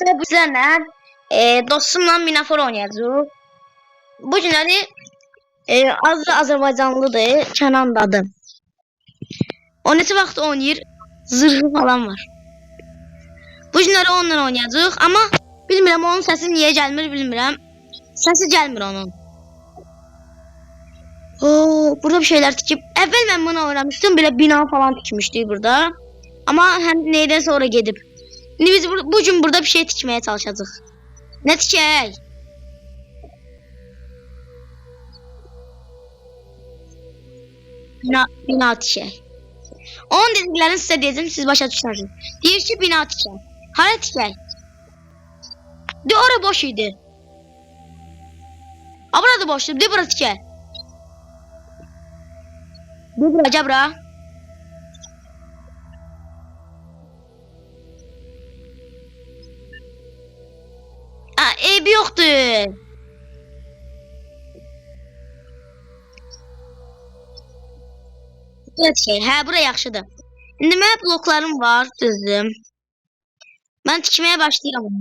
Ve bu yüzden dostumla Minafor oynayacağız. Bu günləri azı Azərbaycanlıdır, Kənan da adı. O neçə vaxt oynayır, zırhı falan var. Bu günləri onunla oynayacağıq, amma bilmirəm onun səsi niyə gəlmir, bilmirəm. Səsi gəlmir onun. Burada bir şeyler tikip, əvvəl mən bunu oynamışdım, belə bina falan tikmişdik burada. Amma həm neydən sonra gedib. İndi biz bu gün burada bir şey tikməyə çalışacağıq. Nə tikək? Bina tikək. Onun dediklərini sizə deyəcəm, siz başa düşərsiniz. Deyir ki, bina tikək. Hara tikək? De, ora boş idi. Burada boşdur, de bura tikək. De bura, gəl bura. Ev yoxdur. Hə, bura yaxşıdır. İndi mənə bloklarım var, düzdür. Mən tikməyə başlayıram.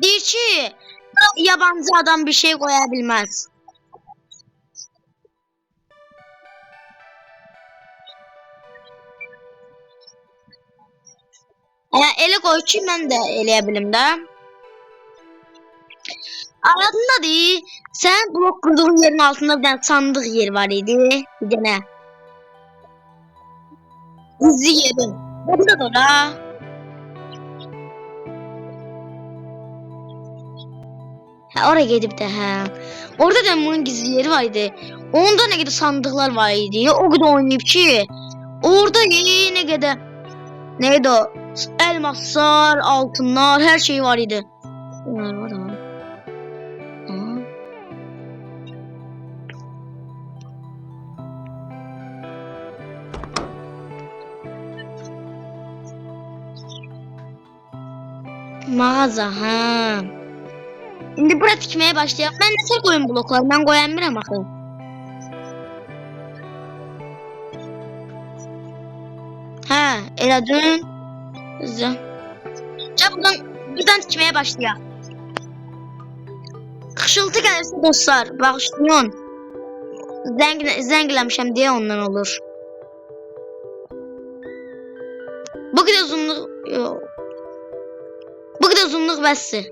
Deyir ki, yabancı adam bir şey qoya bilməz. Elə qoy ki, mən də eləyə bilim də. Aradın da deyil, sən blok qurduğun yerin altında bir dənə sandıq yer var idi. Bir dənə. Gizli yerin. Burada da ora. Oraya gedib də, hə. Orada da bunun gizli yeri var idi. Onda nə qədər sandıqlar var idi. O qədər oynayıb ki, orada nə qədər neydi o? Elmaslar, altınlar, hər şey var idi. Bunlar var da. Mağaza, hə. İndi bura tikməyə başlayaq. Mən nəsə qoyum blokları? Mən qoya bilmirəm axı. Hə, elədin. Güzel. Ya buradan tikməyə başlayaq. Xışıltı gəlirsə dostlar, bağışlayın. Zəngləmişəm deyə ondan olur. Bu qədər uzunluq yox. Bu qədər uzunluq bəsdir.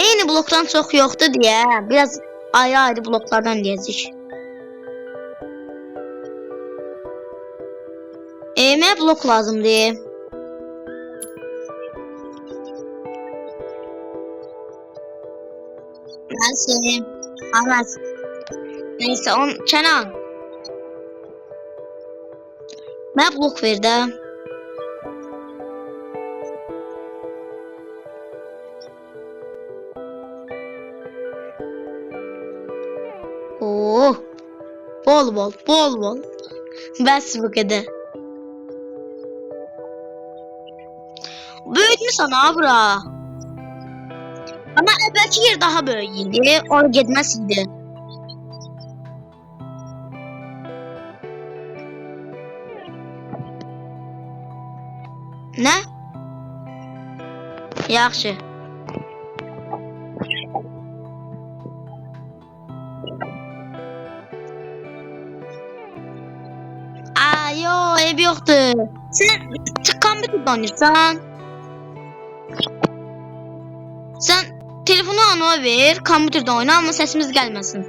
Eyni blokdan çox yoxdur deyə biraz ayrı-ayrı bloklardan deyəcək. Mənə blok lazımdır. Nəsə, Ahmet. Neyse, Kenan. Mənə blok ver də. Bol. Bəs bu qədər. Böyük mü sana bura? Ama belki yer daha böyüydi. Oraya gitmesiydi. Ne? Yaxşı. Yo, ev yoktur. Sen kompüterden oynayırsan. Sen telefonu ona ver, kompüterdə oyna, amma səsimiz gəlməsin.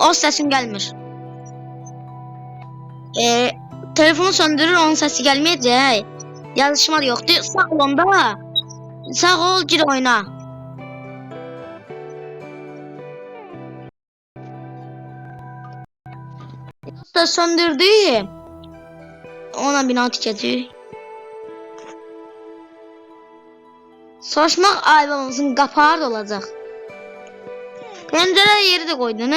O səsin gəlmir. Telefonu söndürür, onun səsi gəlməyəcək. Yazışma yoxdur. Sağ ol onda. Sağ ol, gir oyna. Da söndürdü. Ona bina tikəcək. Saçmaq ayvamızın qapağı da olacaq. Pəncərə yeri də qoydun.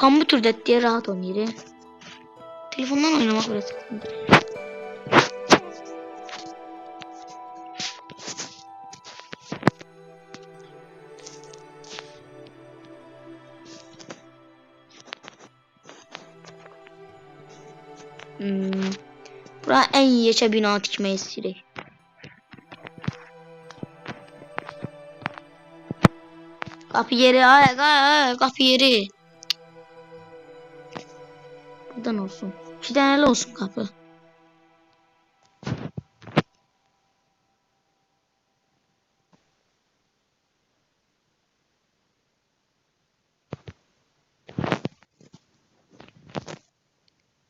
Kompüterdə deyə rahat oynayır. Telefondan oynamaq biraz sıkıntı. Bura en yeçə bina tikmək istəyirik. Qapı yeri, qapı yeri. Buradan olsun. 2 dənəli olsun qapı.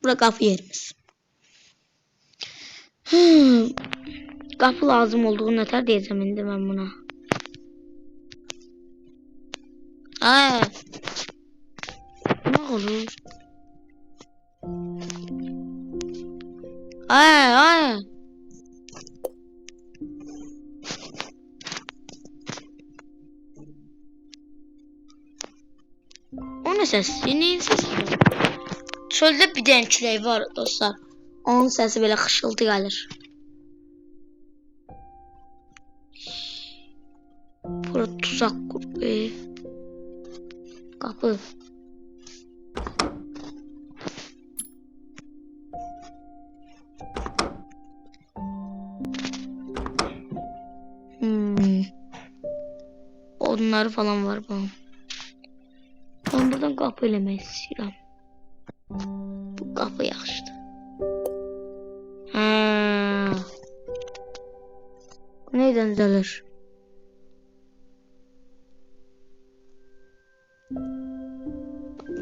Bura qapı yerimiz. Qapı lazım olduğu nətər deyəcəm indi mən buna. Ne olur? O ne ses? Neyin sesi? Çöldə bir dənə külək var dostlar. Onun səsi belə xışıltı gəlir. Bura tuzak qurdu. Qapı. Odunları falan var bunun. Ben buradan qapı eləmək istəyirəm. Bu qapı yaxşıdır. Neydən düzəlir?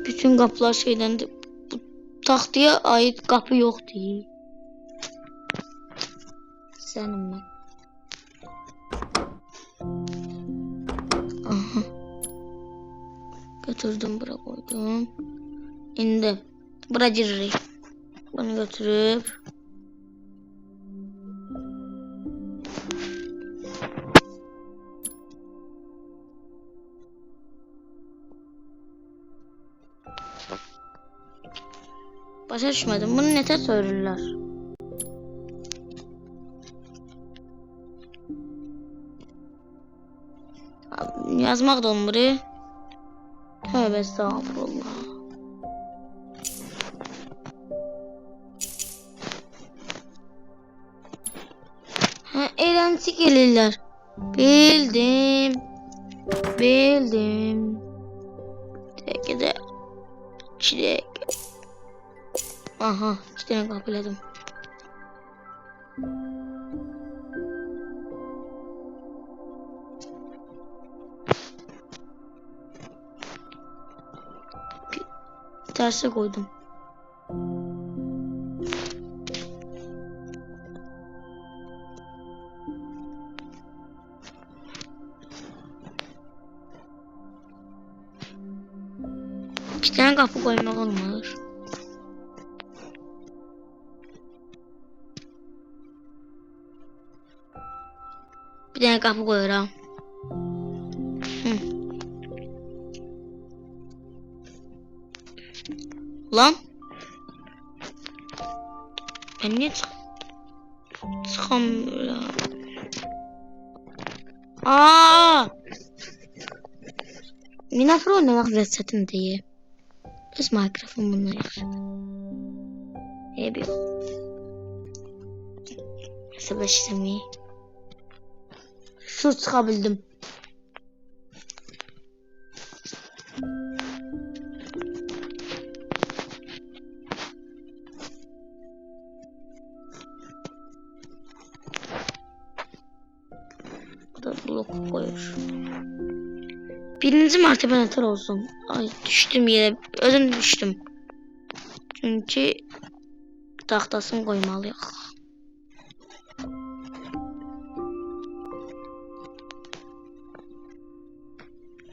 Bütün qapılar şeydəndir. Bu taxtaya ait qapı yoxdur. Sənim mən. Aha. Götürdüm, bura koydum. İndi bura giririk. Bunu götürüp başa düşmedim. Bunu nete söylerler? Yazmak da olmuyor. Tövbe estağfurullah. Eğlenti gelirler. Bildim. Tek de çilek. Aha, 2 tane kapıladım. Terse koydum. İki tane kapı koymak olmaz. Bir tane kapı koyuram. Lan. Ben niye çıkamıyorum? Minecraft oynamak resetim diye. Biz Minecraft'ın bundan yaşadık. Ne bir hesap işlemi. Şu çıkabildim. Burada blok koyuyor. Birinci mertebe neler olsun. Ay düştüm yere. Özüm düştüm. Çünkü tahtasını koymalıyıq.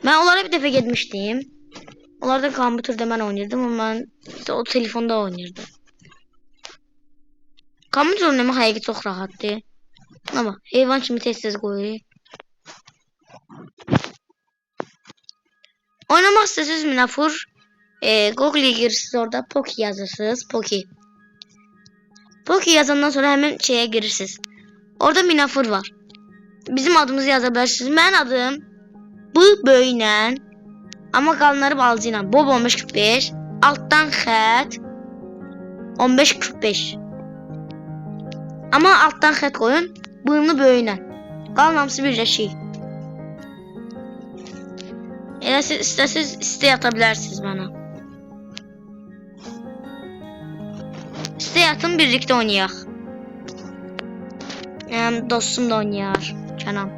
Ben onlara bir defa gitmiştim. Onlar da kompüterde ben oynardım ama ben işte o telefonda oynardım. Kompüter oynamaq həqiqi çox rahatdır. Ama heyvan kimi tez-tez qoyur. Oynamak istəsəniz Minafur, Google'ye girirsiniz, orada Poki yazırsınız. Poki yazandan sonra hemen şeye girirsiniz. Orada Minafur var. Bizim adımızı yazabilirsiniz. Mənim adım bu böylə, amma qalınları balcı ilə. Bob 1545, altdan xət, 15-45. Ama alttan xət qoyun. Bığını böyünə. Qalan hamısı birləşik. Elə siz istəsiz istəyə ata bilərsiniz mənə. İstəyə atın, birlikdə oynayaq. Dostum da oynayar. Kənan.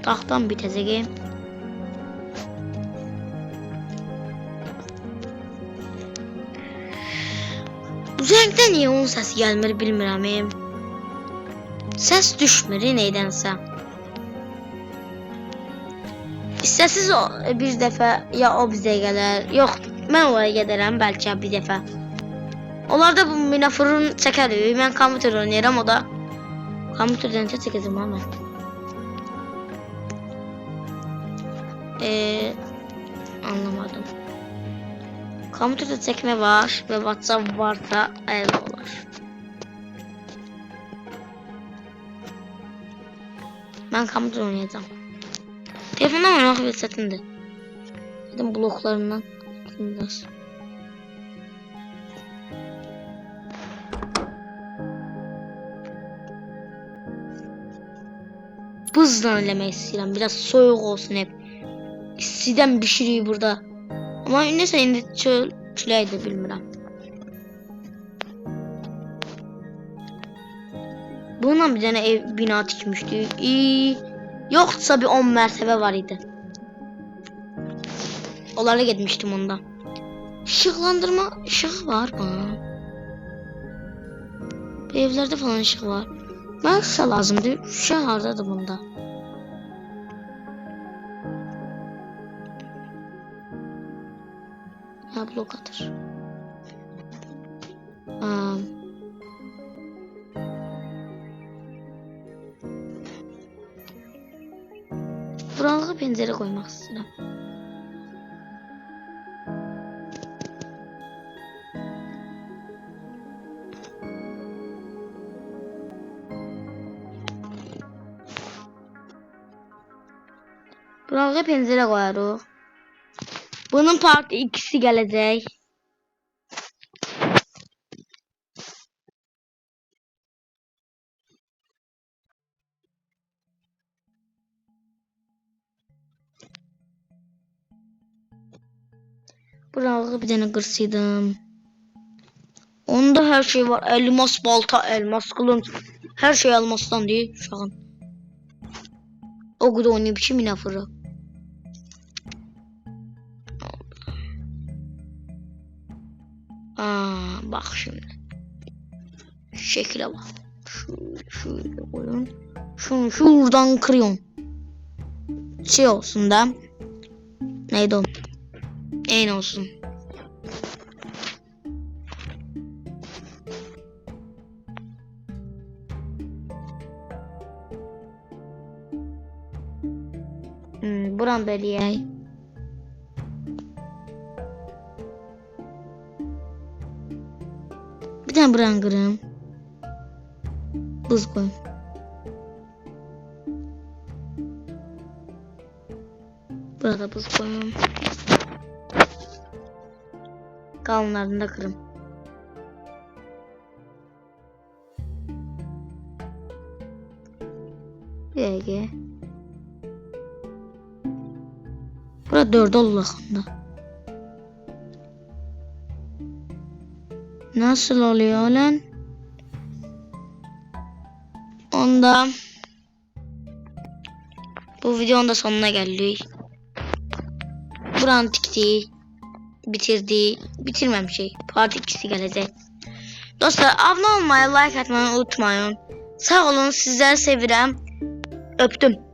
Taxtam bitəcək. Bu zəngdə niyə onun səsi gəlmir bilmirəm. Səs düşmür neydənsə. İstəsiz bir dəfə ya o bizə gələr. Yox, mən oraya gedərəm bəlkə bir dəfə. Onlar da bu Minaforun çəkərik. Mən kompüter oynayıram, o da kompüterdən çəkəcəm ama. Anlamadım. Kompüterde çekme var ve WhatsApp varsa ayrı olur. Ben kompüter oynayacağım. Telefondan oynamak fırsatındı. Dedim bloklarından biraz. Buzla eləmək istəyirəm. Biraz soyuq olsun hep. İstidən bişiriyor burada. Ama neyse indi çöləydi bilmirəm. Bununla bir dənə ev bina tikmişdik. Yoxsa bir 10 mərtəbə var idi. Onlarla getmişdim onda. Işıqlandırma ışığı var mı? Bu evlərdə falan ışıq var. Mənə qısa lazımdır. Şüşə hardadır bunda? Ha, blok atır. Buralığa pencere koymak istedim. Buralığa pencere koyarıq. Bunun part 2'si gelecek. Buralığı bir tane kırsaydım. Onda her şey var. Elmas balta, elmas kılınç. Her şey elmastan değil uşağın. O kadar oynayıp ki Minafor'u. Bak şimdi. Şekile bak. Şöyle koyun. Şunu şuradan kırıyorum. Şey olsun da. Neydi o? Neyin olsun? Buram beliyay. Bir tane buran kırım. Buz koy. Burada buz koyuyorum. Kalanlarını da kırım. GG. Burada 4 olacağında. Nasıl oluyor lan? Onda bu videonun da sonuna geldik. Buranı tikti, bitirdi, bitirmemiş. Part 2'si gelecek. Dostlar, abone olmayı, like atmayı unutmayın. Sağ olun, sizleri sevirəm. Öptüm.